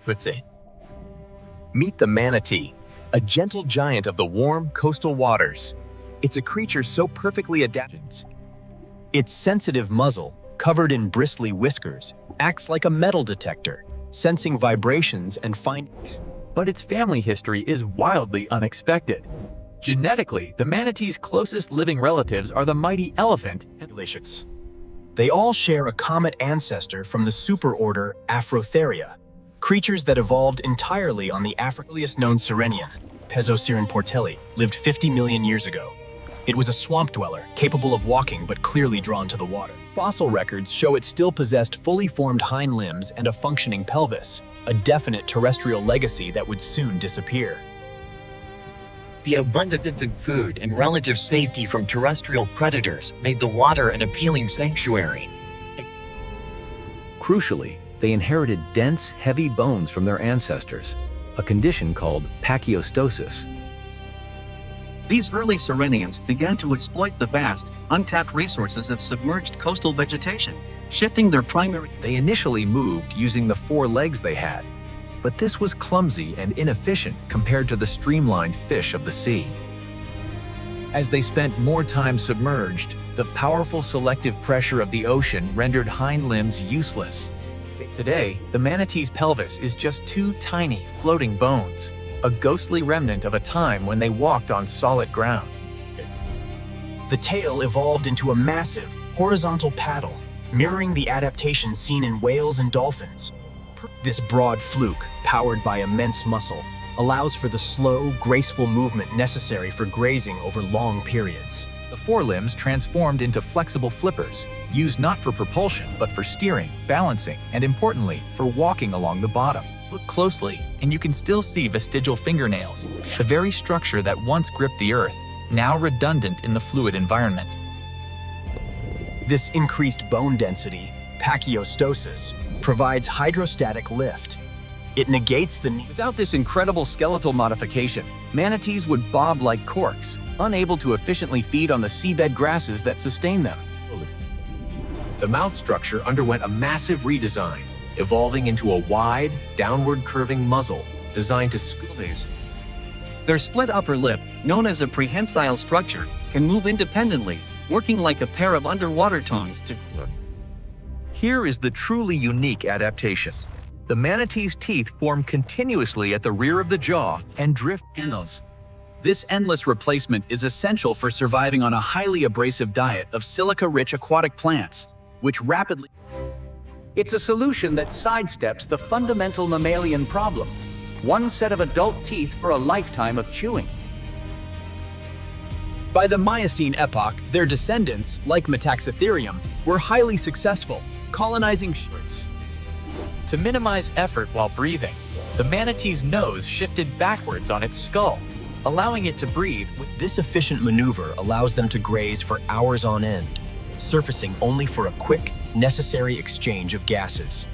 effortless. Meet the manatee, a gentle giant of the warm coastal waters. It's a creature so perfectly adapted. Its sensitive muzzle, covered in bristly whiskers, acts like a metal detector, sensing vibrations and findings. But its family history is wildly unexpected. Genetically, the manatee's closest living relatives are the mighty elephant and Populations. They all share a common ancestor from the superorder Afrotheria, creatures that evolved entirely on the earliest known Sirenian, Pezosiren portelli, lived 50 million years ago. It was a swamp dweller, capable of walking but clearly drawn to the water. Fossil records show it still possessed fully formed hind limbs and a functioning pelvis, a definite terrestrial legacy that would soon disappear. The abundant food and relative safety from terrestrial predators made the water an appealing sanctuary. Crucially, they inherited dense, heavy bones from their ancestors, a condition called Pachyostosis. These early Sirenians began to exploit the vast, untapped resources of submerged coastal vegetation, shifting their primary. They initially moved using the 4 legs they had, but this was clumsy and inefficient compared to the streamlined fish of the sea. As they spent more time submerged, the powerful selective pressure of the ocean rendered hind limbs useless. Today, the manatee's pelvis is just 2 tiny, floating bones, a ghostly remnant of a time when they walked on solid ground. The tail evolved into a massive, horizontal paddle, mirroring the adaptation seen in whales and dolphins. This broad fluke, powered by immense muscle, allows for the slow, graceful movement necessary for grazing over long periods. The forelimbs transformed into flexible flippers, used not for propulsion but for steering, balancing, and importantly, for walking along the bottom. Look closely, and you can still see vestigial fingernails, the very structure that once gripped the earth, now redundant in the fluid environment. This increased bone density, Pachyostosis, provides hydrostatic lift. It negates the need. Without this incredible skeletal modification, manatees would bob like corks, unable to efficiently feed on the seabed grasses that sustain them. The mouth structure underwent a massive redesign, evolving into a wide, downward-curving muzzle designed to squeeze. Their split upper lip, known as a prehensile structure, can move independently, working like a pair of underwater tongues to. Here is the truly unique adaptation. The manatee's teeth form continuously at the rear of the jaw and drift inwards. This endless replacement is essential for surviving on a highly abrasive diet of silica-rich aquatic plants, which rapidly. It's a solution that sidesteps the fundamental mammalian problem: one set of adult teeth for a lifetime of chewing. By the Miocene epoch, their descendants, like Metaxotherium, were highly successful, colonizing shores. To minimize effort while breathing, the manatee's nose shifted backwards on its skull, allowing it to breathe. This efficient maneuver allows them to graze for hours on end, surfacing only for a quick, necessary exchange of gases.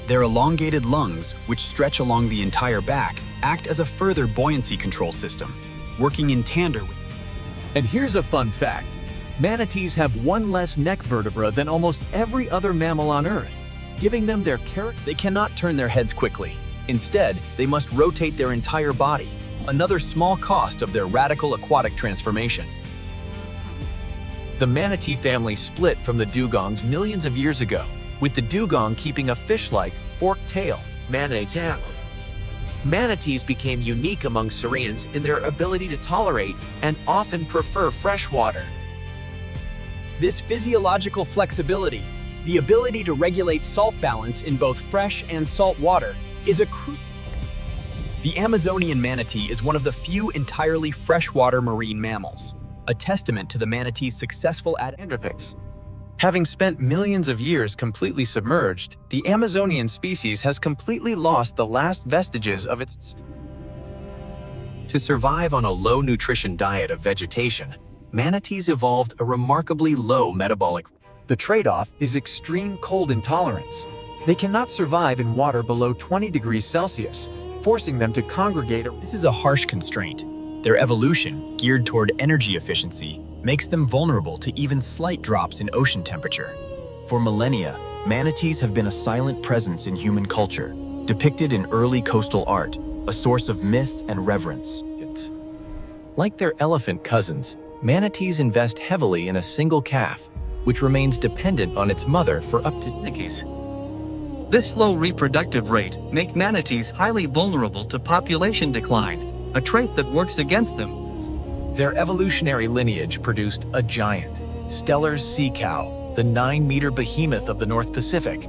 Their elongated lungs, which stretch along the entire back, act as a further buoyancy control system, working in tandem with. And here's a fun fact. Manatees have 1 less neck vertebra than almost every other mammal on Earth, giving them their character. They cannot turn their heads quickly. Instead, they must rotate their entire body, another small cost of their radical aquatic transformation. The manatee family split from the dugongs millions of years ago, with the dugong keeping a fish-like, forked tail. Manatees became unique among Sirenians in their ability to tolerate and often prefer fresh water. This physiological flexibility, the ability to regulate salt balance in both fresh and salt water, is a crucial. The Amazonian manatee is one of the few entirely freshwater marine mammals, a testament to the manatee's successful adaptation. Having spent millions of years completely submerged, the Amazonian species has completely lost the last vestiges of its. To survive on a low-nutrition diet of vegetation, manatees evolved a remarkably low metabolic. The trade-off is extreme cold intolerance. They cannot survive in water below 20 degrees Celsius, forcing them to congregate. This is a harsh constraint. Their evolution, geared toward energy efficiency, makes them vulnerable to even slight drops in ocean temperature. For millennia, manatees have been a silent presence in human culture, depicted in early coastal art, a source of myth and reverence. Like their elephant cousins, manatees invest heavily in a single calf, which remains dependent on its mother for up to decades. This slow reproductive rate makes manatees highly vulnerable to population decline, a trait that works against them. Their evolutionary lineage produced a giant, Steller's sea cow, the 9-meter behemoth of the North Pacific.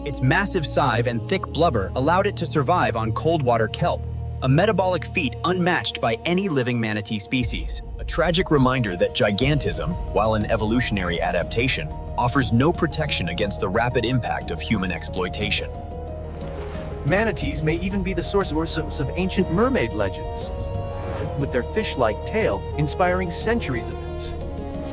Its massive size and thick blubber allowed it to survive on cold water kelp, a metabolic feat unmatched by any living manatee species. A tragic reminder that gigantism, while an evolutionary adaptation, offers no protection against the rapid impact of human exploitation. Manatees may even be the source of ancient mermaid legends, with their fish-like tail inspiring centuries of myths.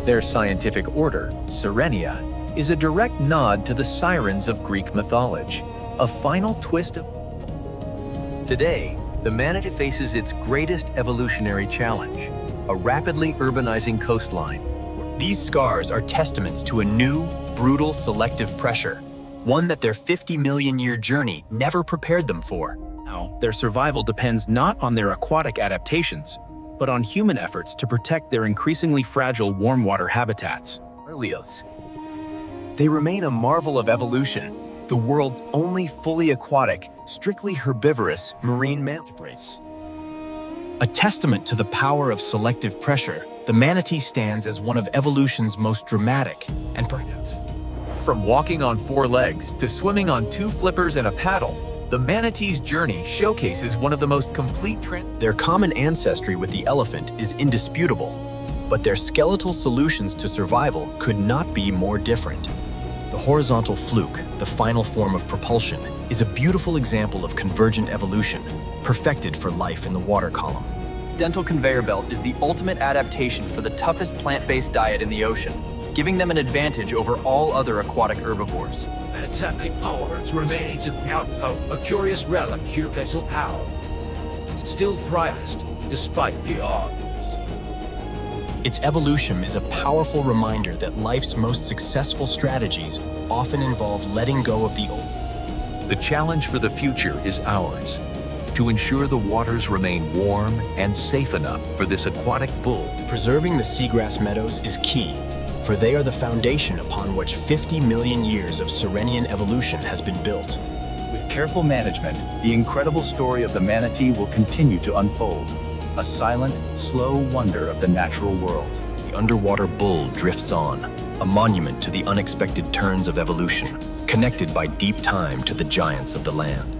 Their scientific order, Sirenia, is a direct nod to the sirens of Greek mythology, a final twist of... Today, the manatee faces its greatest evolutionary challenge, a rapidly urbanizing coastline. These scars are testaments to a new, brutal selective pressure, one that their 50-million-year journey never prepared them for. Now, their survival depends not on their aquatic adaptations, but on human efforts to protect their increasingly fragile warm water habitats. They remain a marvel of evolution, the world's only fully aquatic, strictly herbivorous marine mammal race. A testament to the power of selective pressure, the manatee stands as one of evolution's most dramatic and perhaps. From walking on 4 legs to swimming on 2 flippers and a paddle, the manatee's journey showcases one of the most complete Their common ancestry with the elephant is indisputable, but their skeletal solutions to survival could not be more different. The horizontal fluke, the final form of propulsion, is a beautiful example of convergent evolution, perfected for life in the water column. Its dental conveyor belt is the ultimate adaptation for the toughest plant-based diet in the ocean, giving them an advantage over all other aquatic herbivores. Attacking powers remains in the outcome, a curious relic your mental power. Still thrivest, despite the odds. Its evolution is a powerful reminder that life's most successful strategies often involve letting go of the old. The challenge for the future is ours, to ensure the waters remain warm and safe enough for this aquatic bull. Preserving the seagrass meadows is key, for they are the foundation upon which 50 million years of Sirenian evolution has been built. With careful management, the incredible story of the manatee will continue to unfold. A silent, slow wonder of the natural world. The underwater bull drifts on, a monument to the unexpected turns of evolution, connected by deep time to the giants of the land.